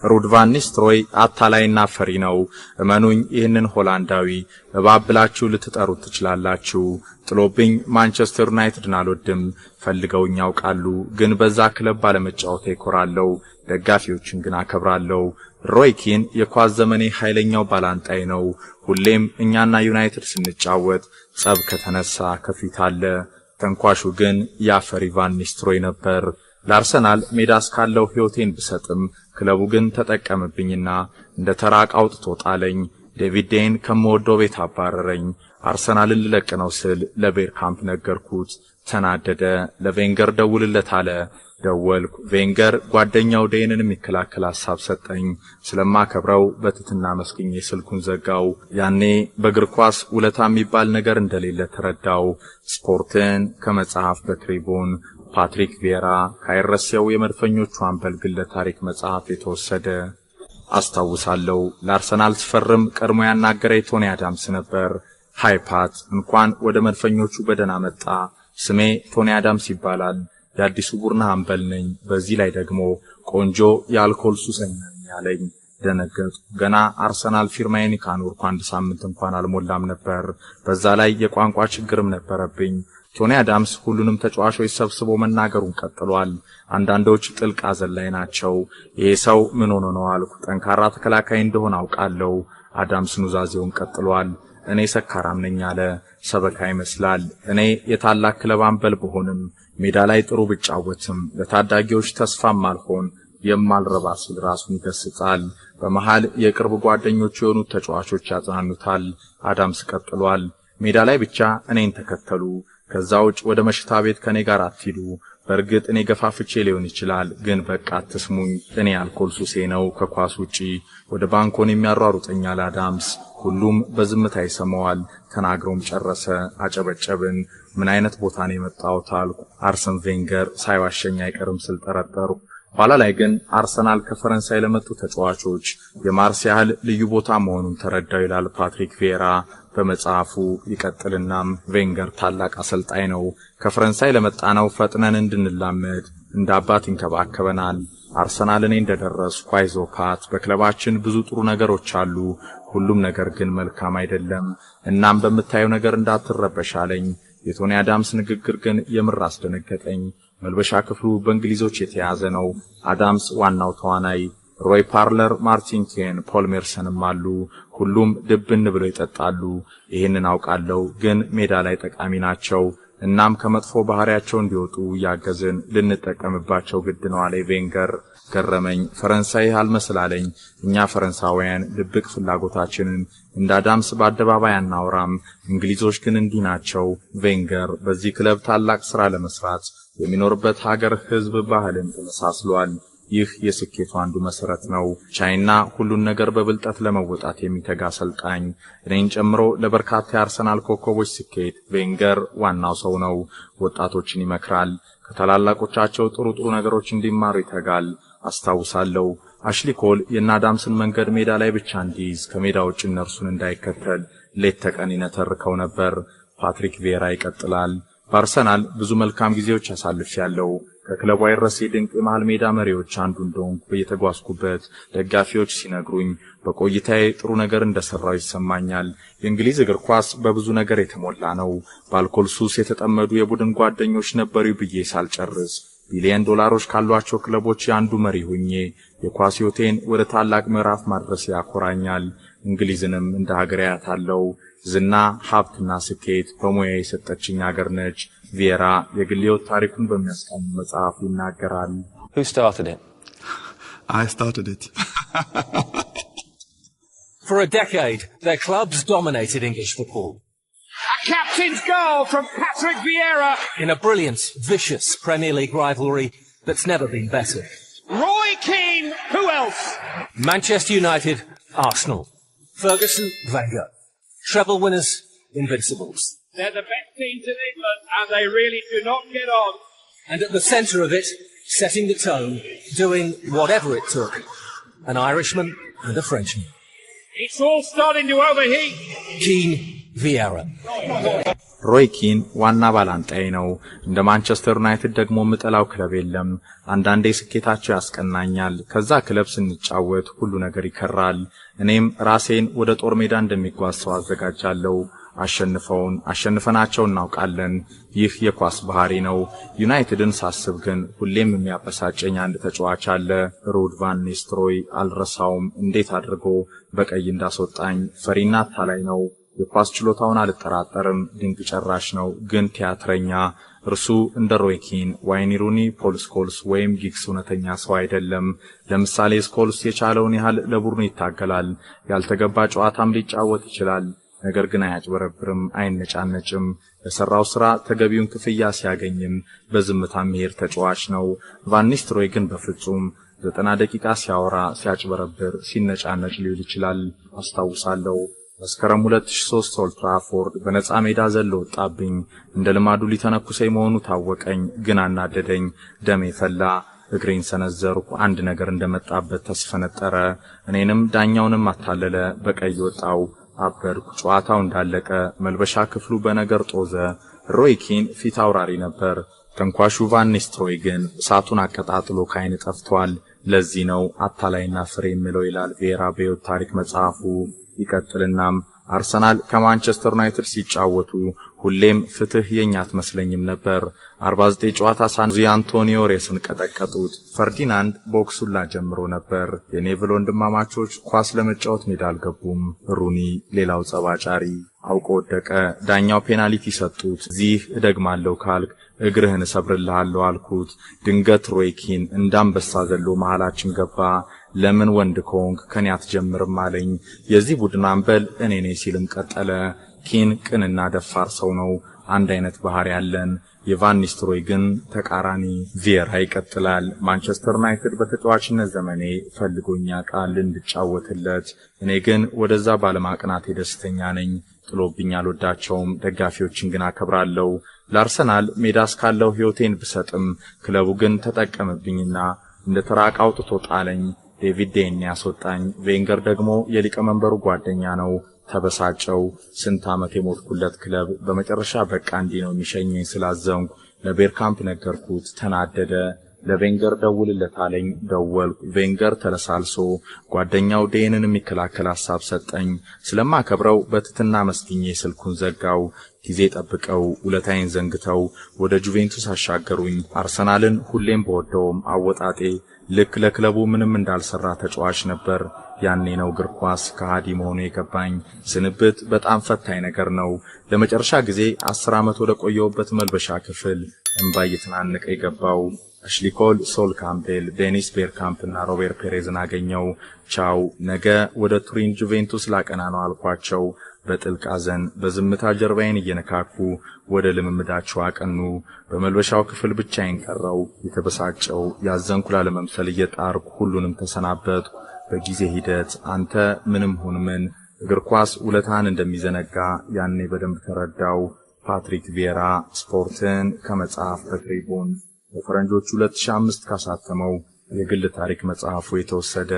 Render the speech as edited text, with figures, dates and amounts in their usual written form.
ሩድ ቫን ኒስትሮይ አታላይና ፈሪ ነው። እመኑኝ ይህንን ሆላንዳዊ እባብላችሁ ልትጠሩት ትችላላችሁ። ጥሎብኝ ማንቸስተር ዩናይትድን አልወድም። ፈልገውኝ ያውቃሉ፣ ግን በዛ ክለብ ባለመጫወቴ እኮራለሁ። ደጋፊዎችን ግን አከብራለሁ። ሮይ ኪን የኳስ ዘመኔ ኃይለኛው ባላንጣይ ነው። ሁሌም እኛና ዩናይትድ ስንጫወት ጸብ ከተነሳ ከፊት አለ። ተንኳሹ ግን ያ ፈሪ ቫን ኒስትሮይ ነበር። ለአርሰናል ሜዳስ ካለው ሕይወቴን ብሰጥም ክለቡ ግን ተጠቀመብኝና እንደ ተራቅ አውጥቶ ጣለኝ። ዴቪድ ዴን ከመወደው ቤት አባረረኝ። አርሰናልን ልለቅ ነው ስል ለቤርካምፕ ነገርኩት። ተናደደ። ለቬንገር ደውልለት አለ። ደወልኩ። ቬንገር ጓደኛው ዴንን የሚከላከል ሐሳብ ሰጠኝ። ስለማከብረው በትትና መስግኜ ስልኩን ዘጋው። ያኔ በእግር ኳስ ውለታ የሚባል ነገር እንደሌለ ተረዳው። ስፖርትን ከመጽሐፍ በትሪቡን ፓትሪክ ቪዬራ ካይረሴው የመድፈኞቹ አምበል ግለ ታሪክ መጽሐፍ የተወሰደ። አስታውሳለሁ ለአርሰናል ስፈርም ቀድሞ ያናገረኝ ቶኒ አዳምስ ነበር። ሃይፓት እንኳን ወደ መድፈኞቹ በደህና መጣ። ስሜ ቶኒ አዳምስ ይባላል። የአዲሱ ቡርና አምበል ነኝ። በዚህ ላይ ደግሞ ቆንጆ የአልኮል ሱሰኛ ነኝ ያለኝ። ደነገጥኩ። ገና አርሰናል ፊርማዬን ካኖርኩ 1 ሳምንት እንኳን አልሞላም ነበር። በዛ ላይ የቋንቋ ችግርም ነበረብኝ። ቶኒ አዳምስ ሁሉንም ተጫዋቾች ሰብስቦ መናገሩን ቀጥሏል። አንዳንዶች ጥልቅ ሐዘን ላይ ናቸው። ይሄ ሰው ምን ሆኖ ነው አልኩ። ጠንካራ ተከላካይ እንደሆነ አውቃለሁ። አዳምስ ኑዛዜውን ቀጥሏል። እኔ ሰካራም ነኝ አለ። ሰበካ ይመስላል። እኔ የታላቅ ክለብ አምበል ብሆንም ሜዳ ላይ ጥሩ ብጫወትም ለታዳጊዎች ተስፋም አልሆን የማልረባ ሲል ራሱን ይገስጻል። በመሃል የቅርብ ጓደኞቹ የሆኑት ተጫዋቾች ያጽናኑታል። አዳምስ ቀጥሏል። ሜዳ ላይ ብቻ እኔን ተከተሉ፣ ከዛ ውጭ ወደ መሽታ ቤት ከኔ ጋር አትሂዱ። በእርግጥ እኔ ገፋፍቼ ሊሆን ይችላል፣ ግን በቃ አትስሙኝ። እኔ አልኮል ሱሴ ነው ከኳስ ውጪ። ወደ ባንኮን የሚያሯሩጠኛል አዳምስ። ሁሉም በዝምታ ይሰማዋል። ተናግሮም ጨረሰ። አጨበጨብን። ምን አይነት ቦታ ነው የመጣሁት አልኩ። አርሰን ቬንገር ሳይዋሸኝ አይቀርም ስል ጠረጠርኩ። ኋላ ላይ ግን አርሰናል ከፈረንሳይ ለመጡ ተጫዋቾች የማርሲያል ልዩ ቦታ መሆኑን ተረዳው ይላል ፓትሪክ ቪዬራ በመጽሐፉ። ይቀጥልናም ቬንገር ታላቅ አሰልጣኝ ነው። ከፈረንሳይ ለመጣነው ፈጥነን እንድንላመድ እንደ አባት ይንከባከበናል። አርሰናል እኔ እንደደረስኩ አይዞህ ፓት፣ በክለባችን ብዙ ጥሩ ነገሮች አሉ፣ ሁሉም ነገር ግን መልካም አይደለም። እናም በምታየው ነገር እንዳትረበሽ አለኝ። የቶኒ አዳምስ ንግግር ግን የምር አስደነገጠኝ። መልበሻ ክፍሉ በእንግሊዞች የተያዘ ነው። አዳምስ ዋናው ተዋናይ፣ ሮይ ፓርለር፣ ማርቲን ኬን፣ ፖል ሜርሰንም አሉ። ሁሉም ድብን ብለው ይጠጣሉ። ይህንን አውቃለሁ፣ ግን ሜዳ ላይ ጠቃሚ ናቸው። እናም ከመጥፎ ባህሪያቸው እንዲወጡ ያገዝን ልንጠቀምባቸው ግድ ነው አለ ቬንገር። ገረመኝ። ፈረንሳይ አልመስላለኝ። እኛ ፈረንሳውያን ድብቅ ፍላጎታችንን እንደ አዳምስ በአደባባይ አናወራም። እንግሊዞች ግን እንዲህ ናቸው። ቬንገር በዚህ ክለብ ታላቅ ሥራ ለመስራት የሚኖርበት ሀገር ሕዝብ ባህልን ተመሳስሏል። ይህ የስኬቱ አንዱ መሰረት ነው። ቻይና ሁሉን ነገር በብልጠት ለመወጣት የሚተጋ አሰልጣኝ። እኔን ጨምሮ ለበርካታ የአርሰናል ኮከቦች ስኬት ቬንገር ዋናው ሰው ነው። ወጣቶችን ይመክራል። ከታላላቆቻቸው ጥሩ ነገሮች እንዲማሩ ይተጋል። አስታውሳለሁ አሽሊ ኮል የናዳምስን መንገድ ሜዳ ላይ ብቻ እንዲይዝ ከሜዳ ውጭ እነርሱን እንዳይከተል ሌት ተቀን ይነተርከው ነበር። ፓትሪክ ቪዬራ ይቀጥላል። በአርሰናል ብዙ መልካም ጊዜዎች አሳልፌያለሁ። ከክለቡ አይረሴ ድንቅ የመሃል ሜዳ መሪዎች አንዱ እንደሆንኩ በየተጓዝኩበት ደጋፊዎች ሲነግሩኝ በቆይታዬ ጥሩ ነገር እንደሰራው ይሰማኛል። የእንግሊዝ እግር ኳስ በብዙ ነገር የተሞላ ነው። በአልኮል ሱስ የተጠመዱ የቡድን ጓደኞች ነበሩ ብዬ ሳልጨርስ ቢሊየን ዶላሮች ካሏቸው ክለቦች አንዱ መሪ ሆኜ የኳስ ሕይወቴን ወደ ታላቅ ምዕራፍ ማድረስ ያኮራኛል። እንግሊዝንም እንደ ሀገር ያያታለሁ። ዝና፣ ሀብትና ስኬት በሙያ የሰጠችኝ ሀገር ነች። ቪዬራ የግል ሕይወት ታሪኩን በሚያስቃኝ መጽሐፉ ይናገራል። Who started it? I started it. For a decade, their clubs dominated English football. A captain's goal from Patrick Vieira. In a brilliant, vicious Premier League rivalry that's never been better. Roy Keane, who else? Manchester United, Arsenal. Ferguson, Wenger. Treble winners, Invincibles. They're the best teams in England and they really do not get on. And at the centre of it, setting the tone, doing whatever it took, an Irishman and a Frenchman. It's all starting to overheat. Keane, Vieira. ሮይ ኪን ዋና ባላንጣዬ ነው። እንደ ማንቸስተር ዩናይትድ ደግሞ ምጠላው ክለብ የለም። አንዳንዴ ስኬታቸው ያስቀናኛል። ከዛ ክለብ ስንጫወት ሁሉ ነገር ይከራል። እኔም ራሴን ወደ ጦር ሜዳ እንደሚጓዝ ሰው አዘጋጃለሁ። አሸንፈናቸው እናውቃለን። ይህ የኳስ ባህሪ ነው። ዩናይትድን ሳስብ ግን ሁሌም የሚያበሳጨኝ አንድ ተጫዋች አለ። ሩድ ቫን ኒስትሮይ አልረሳውም። እንዴት አድርጎ በቀይ እንዳስወጣኝ። ፈሪና አታላይ ነው። የኳስ ችሎታውን አልጠራጠርም። ድንቅ ጨራሽ ነው፣ ግን ቲያትረኛ። እርሱ እንደ ሮይ ኪን፣ ዋይኒ ሩኒ፣ ፖል ስኮልስ ወይም ጊግስ እውነተኛ ሰው አይደለም። ለምሳሌ ስኮልስ የቻለውን ያህል ለቡድኑ ይታገላል። ያልተገባ ጨዋታም ሊጫወት ይችላል። ነገር ግን አያጭበረብርም፣ አይነጫነጭም። ለሰራው ስራ ተገቢውን ክፍያ ሲያገኝም በዝምታ መሄድ ተጫዋች ነው። ቫን ኒስትሮይ ግን በፍጹም 90 ደቂቃ ሲያወራ፣ ሲያጭበረብር፣ ሲነጫነጭ ሊውል ይችላል። አስታውሳለሁ መስከረም 2003 ኦልድ ትራፎርድ በነፃ ሜዳ ዘሎ ወጣብኝ። እንደ ልማዱ ሊተነኩሰኝ መሆኑ ታወቀኝ፣ ግን አናደደኝ። ደሜ ፈላ። እግሬን ሰነዘርኩ። አንድ ነገር እንደመጣበት ተስፈነጠረ። እኔንም ዳኛውንም አታለለ። በቀይ ወጣው። አበርኩ። ጨዋታው እንዳለቀ መልበሻ ክፍሉ በነገር ጦዘ። ሮይ ኪን ፊት አውራሪ ነበር። ተንኳሹ ቫን ኒስትሮይ ግን እሳቱን አቀጣጥሎ ከዓይን ጠፍቷል። ለዚህ ነው አታላይና ፍሬ የሚለው ይላል ቪዬራ በሕይወት ታሪክ መጽሐፉ። ይቀጥልናም አርሰናል ከማንቸስተር ዩናይትድ ሲጫወቱ ሁሌም ፍትህ የኛ አትመስለኝም ነበር። 49 ጨዋታ ሳንዚ አንቶኒዮ ሬስን ቀጠቀጡት። ፈርዲናንድ ቦክሱላ ጀምሮ ነበር። የኔቭል ወንድማማቾች ኳስ ለመጫወት ሜዳ አልገቡም። ሩኒ ሌላው ጸባጫሪ አውቆ ወደቀ። ዳኛው ፔናልቲ ሰጡት። እዚህ እደግማለሁ ካልክ እግርህን እሰብርልሃለሁ አልኩት። ድንገት ሮይ ኪን እንዳንበሳ ዘሎ መሃላችን ገባ። ለምን ወንድ ከሆንክ ከኔ አትጀምርም አለኝ። የዚህ ቡድን አምበል እኔ ነኝ ሲልም ቀጠለ። ኪን ቅንና ደፋር ሰው ነው። አንድ አይነት ባህሪ ያለን። የቫን ኒስትሮይ ግን ተቃራኒ። ቪዬራ ይቀጥላል። ማንቸስተር ዩናይትድ በተጫዋችነት ዘመኔ ፈልጎኛ ቃል እንድጫወትለት፣ እኔ ግን ወደዛ ባለማቅናቴ ደስተኛ ነኝ። ጥሎብኝ አልወዳቸውም። ደጋፊዎችን ግን አከብራለሁ። ለአርሰናል ሜዳ እስካለው ሕይወቴን ብሰጥም ክለቡ ግን ተጠቀመብኝና እንደ ተራቅ አውጥቶ ጣለኝ። ዴቪድ ዴን ያስወጣኝ። ቬንገር ደግሞ የሊቀመንበሩ ጓደኛ ነው። ተበሳጨው። ስንት ዓመት የሞትኩለት ክለብ በመጨረሻ በቃ እንዲህ ነው የሚሸኘኝ ስላዘንኩ ለቤርካምፕ ነገርኩት። ተናደደ። ለቬንገር ደውልለት አለኝ። ደወልኩ። ቬንገር ተለሳልሶ ጓደኛው ዴንን የሚከላከል ሐሳብ ሰጠኝ። ስለማከብረው በትትና መስግኜ ስልኩን ዘጋው። ጊዜ ጠብቀው ውለታዬን ዘንግተው ወደ ጁቬንቱስ አሻገሩኝ። አርሰናልን ሁሌም በወደውም አወጣጤ ልክ ለክለቡ ምንም እንዳልሰራ ተጫዋች ነበር። ያኔ ነው እግር ኳስ ከሃዲ መሆኑ የገባኝ። ስንብት በጣም ፈታኝ ነገር ነው። ለመጨረሻ ጊዜ 10 ዓመት ወደ ቆየውበት መልበሻ ክፍል እንባ እየተናነቀ የገባው አሽሊ ኮል፣ ሶል ካምፔል፣ ዴኒስ ቤርካምፕ እና ሮቤር ፔሬዝን አገኘው። ቻው፣ ነገ ወደ ቱሪን ጁቬንቱስ ላቀና ነው አልኳቸው። በጥልቅ ሐዘን በዝምታ ጀርባዬን እየነካኩ ወደ ልምምዳቸው አቀኑ። በመልበሻው ክፍል ብቻዬን ቀረው። የተበሳጨው ያዘንኩ ላለመምሰል እየጣርኩ ሁሉንም ተሰናበትኩ። በጊዜ ሂደት አንተ ምንም ሁን ምን እግር ኳስ ውለታን እንደሚዘነጋ ያኔ በደንብ ተረዳው። ፓትሪክ ቪዬራ ስፖርትን ከመጽሐፍ በትሪቡን በፈረንጆቹ 2005 ካሳተመው የግል ታሪክ መጽሐፉ የተወሰደ